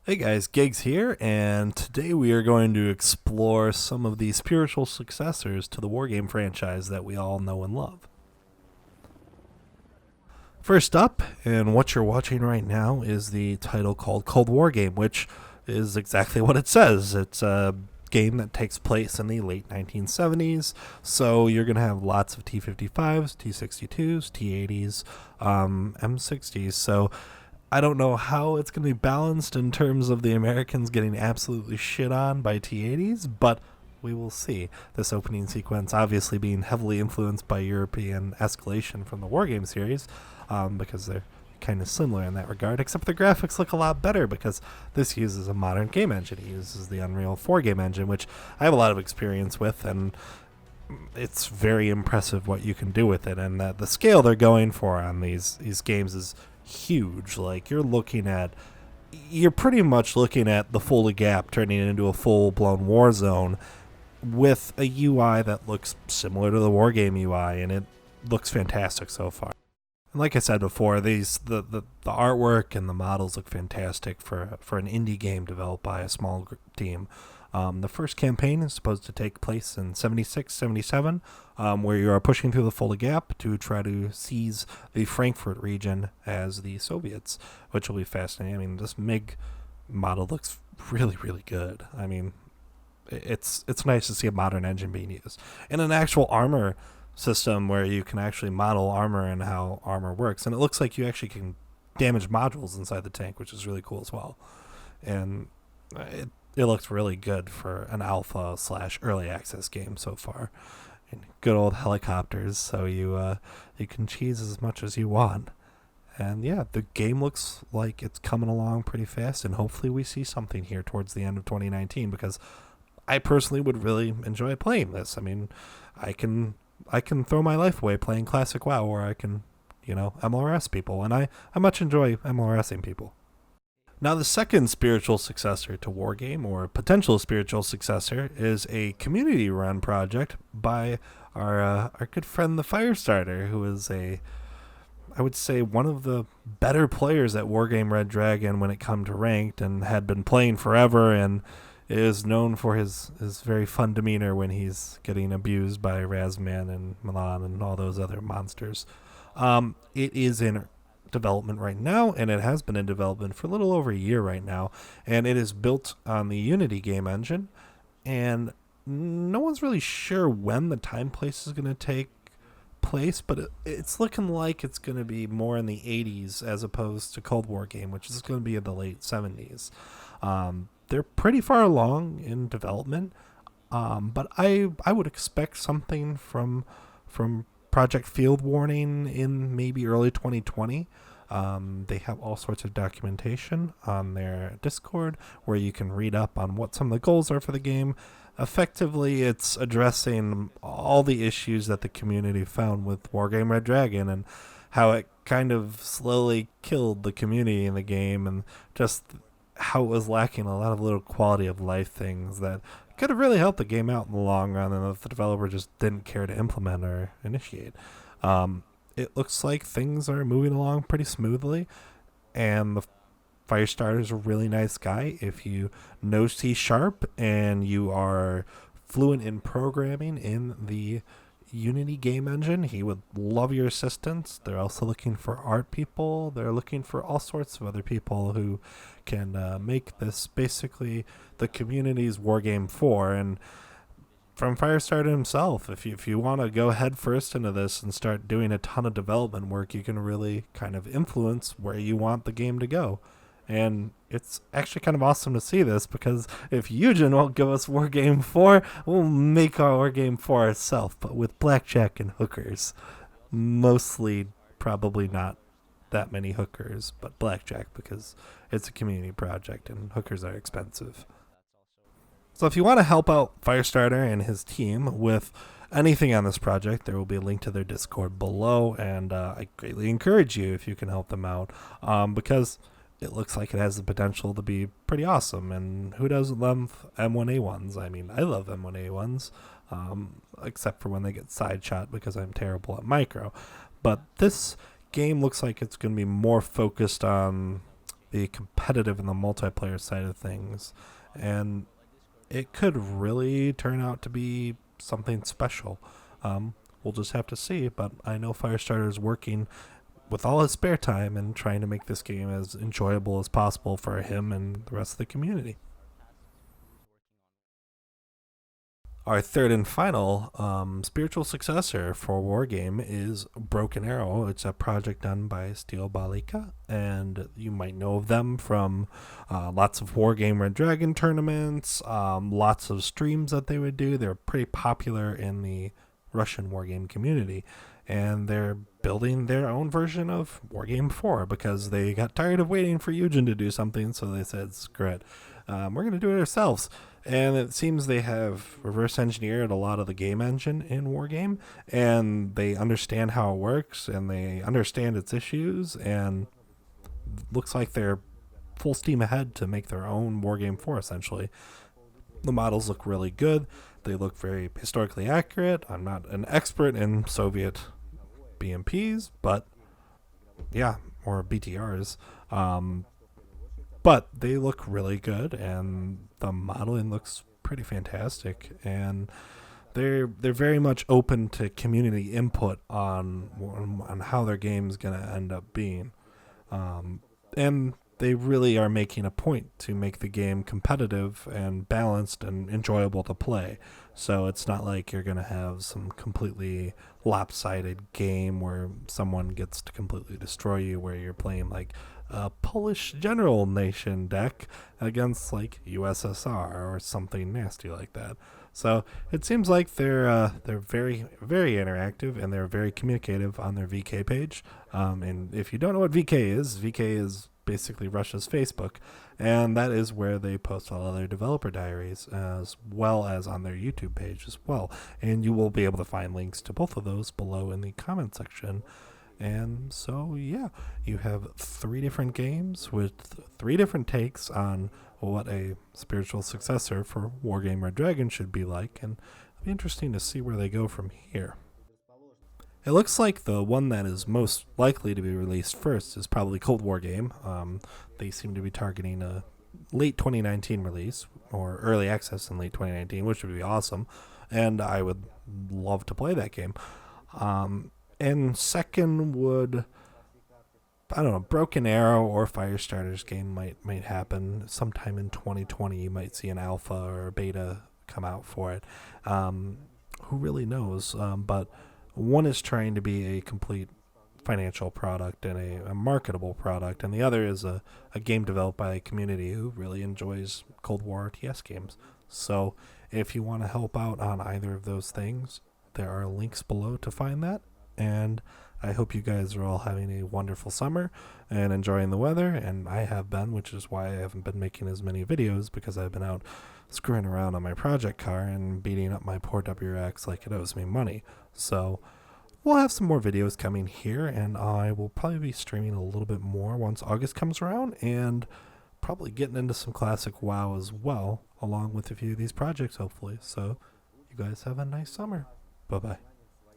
Hey guys, Gigs here, and today we are going to explore some of the spiritual successors to the Wargame franchise that we all know and love. First up, and what you're watching right now, is the title called Cold Wargame, which is exactly what it says. It's a game that takes place in the late 1970s, so you're going to have lots of T-55s, T-62s, T-80s, M-60s, so I don't know how it's going to be balanced in terms of the Americans getting absolutely shit on by T-80s, but we will see. This opening sequence obviously being heavily influenced by European escalation from the Wargame series, because they're kind of similar in that regard, except the graphics look a lot better because this uses a modern game engine. It uses the Unreal 4 game engine, which I have a lot of experience with, and it's very impressive what you can do with it. And the scale they're going for on these games is huge. Like, you're pretty much looking at the Fulda Gap turning into a full-blown war zone with a UI that looks similar to the Wargame UI, and it looks fantastic so far. And like I said before, the artwork and the models look fantastic for an indie game developed by a small team. The first campaign is supposed to take place in 76, 77, where you are pushing through the Fulda Gap to try to seize the Frankfurt region as the Soviets, which will be fascinating. I mean, this MiG model looks really, really good. I mean, it's nice to see a modern engine being used. And an actual armor system where you can actually model armor and how armor works. And it looks like you actually can damage modules inside the tank, which is really cool as well. And it looks really good for an alpha / early access game so far. And good old helicopters, so you can cheese as much as you want. And yeah, the game looks like it's coming along pretty fast, and hopefully we see something here towards the end of 2019, because I personally would really enjoy playing this. I mean, I can throw my life away playing classic WoW, or I can, MLRS people, and I much enjoy MLRSing people. Now, the second spiritual successor to Wargame, or potential spiritual successor, is a community-run project by our good friend the Firestarter, who is I would say, one of the better players at Wargame Red Dragon when it come to ranked, and had been playing forever, and is known for his very fun demeanor when he's getting abused by Razman and Milan and all those other monsters. It is in development right now, and it has been in development for a little over a year right now, and it is built on the Unity game engine, and no one's really sure when the time place is going to take place, but it's looking like it's going to be more in the 80s as opposed to Cold War game, which is going to be in the late 70s. They're pretty far along in development, but I would expect something from Project Field Warning in maybe early 2020. They have all sorts of documentation on their Discord where you can read up on what some of the goals are for the game. Effectively, it's addressing all the issues that the community found with Wargame Red Dragon, and how it kind of slowly killed the community in the game, and just how it was lacking a lot of little quality of life things that could have really helped the game out in the long run, and if the developer just didn't care to implement or initiate. It looks like things are moving along pretty smoothly, and the Firestarter is a really nice guy. If you know C# and you are fluent in programming in the Unity game engine, he would love your assistance. They're also looking for art people. They're looking for all sorts of other people who can make this basically the community's Wargame 4. And from Firestarter himself, if you want to go head first into this and start doing a ton of development work, you can really kind of influence where you want the game to go. And it's actually kind of awesome to see this, because if Eugen won't give us Wargame 4, we'll make our Wargame 4 ourselves, but with blackjack and hookers. Mostly, probably not that many hookers, but blackjack, because it's a community project and hookers are expensive. So if you want to help out Firestarter and his team with anything on this project, there will be a link to their Discord below, and I greatly encourage you if you can help them out, because it looks like it has the potential to be pretty awesome. And who doesn't love M1A1s? I mean, I love M1A1s, except for when they get side shot because I'm terrible at micro. But this game looks like it's going to be more focused on the competitive and the multiplayer side of things. And it could really turn out to be something special. We'll just have to see, but I know Firestarter is working with all his spare time and trying to make this game as enjoyable as possible for him and the rest of the community. Our third and final spiritual successor for Wargame is Broken Arrow. It's a project done by Steel Balika, and you might know of them from lots of Wargame Red Dragon tournaments, lots of streams that they would do. They're pretty popular in the Russian Wargame community, and they're building their own version of Wargame 4 because they got tired of waiting for Eugen to do something, so they said, screw it. We're going to do it ourselves. And it seems they have reverse engineered a lot of the game engine in Wargame, and they understand how it works, and they understand its issues, and looks like they're full steam ahead to make their own Wargame 4, essentially. The models look really good. They look very historically accurate. I'm not an expert in Soviet BMPs, but yeah, or BTRs. But they look really good, and the modeling looks pretty fantastic, and they're very much open to community input on how their game's going to end up being. And they really are making a point to make the game competitive and balanced and enjoyable to play. So it's not like you're going to have some completely lopsided game where someone gets to completely destroy you, where you're playing like a Polish general nation deck against like USSR or something nasty like that. So it seems like they're very interactive, and they're very communicative on their VK page. And if you don't know what VK is basically Russia's Facebook, and that is where they post all of their developer diaries, as well as on their YouTube page as well. And you will be able to find links to both of those below in the comment section. And so, yeah, you have 3 different games with 3 different takes on what a spiritual successor for Wargame Red Dragon should be like, and it'll be interesting to see where they go from here. It looks like the one that is most likely to be released first is probably Cold War Game. They seem to be targeting a late 2019 release, or early access in late 2019, which would be awesome, and I would love to play that game. And second would, I don't know, Broken Arrow or Firestarter's game might happen sometime in 2020. You might see an alpha or a beta come out for it. Who really knows? But one is trying to be a complete financial product and a marketable product, and the other is a game developed by a community who really enjoys Cold War RTS games. So if you want to help out on either of those things, there are links below to find that. And I hope you guys are all having a wonderful summer and enjoying the weather, and I have been, which is why I haven't been making as many videos, because I've been out screwing around on my project car and beating up my poor WRX like it owes me money. So we'll have some more videos coming here, and I will probably be streaming a little bit more once August comes around, and probably getting into some classic WoW as well, along with a few of these projects, hopefully. So you guys have a nice summer. Bye-bye.